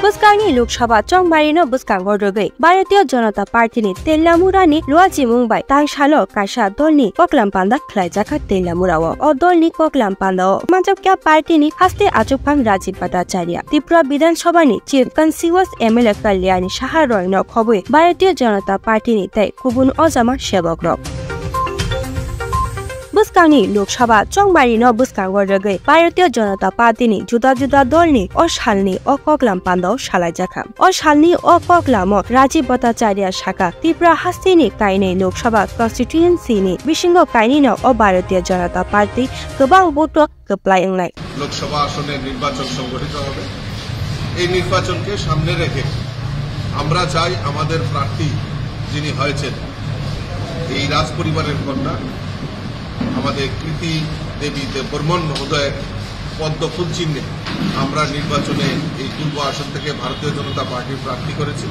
बुस्कांनि लोकसभा चंबारिनो बुस्कां गरगै भारतीय जनता पार्टीनि तेल्लामुरानि लुआजि मुंबाई तांसालो कासा दलनि कक्लामपान्दा खलायजाखा तेल्लामुराओ अ दलनि कक्लामपान्दाओ मानजबक्या पार्टीनि हास्ते आजुकफां Rajiv Bhattacharya Tripura विधानसभानि chief कन्सिक्युअस MLA Kalyani Saha रयनो खबै Bharatiya Janata पार्टीनि तै गुबुन अजामा सेवक रक बुस्कांनि लोकसभा चंबारिनो बुस्कां गरगै भारतीय जनता पार्टीनि जुदा जुदा दलनि अ सालनि अ कक्लामपान्दाओ सालायजाखा अ सालनि अ कक्लामो राजीव भट्टाचार्य शाखा त्रिपुरा हास्तिनि काइनै लोकसभा कन्स्टिट्युएन्सिनि बिसिंग काइनिनो अ भारतीय जनता पार्टी गोबां भोट गोप्लायंनाय लोकसभा आसने निर्वाचन संगठित হবে এই নির্বাচনকে সামনে রেখে আমরা চাই আমাদের প্রার্থী যিনি হয়েছেন এই রাজ পরিবারের কন্যা আমাদের কৃতি দেবী দেববর্মন মহোদয়ের পদ্ম ফুল চিহ্নে আমরা নির্বাচনে এই পূর্ব আসন থেকে ভারতীয় জনতা পার্টির প্রার্থী করেছি।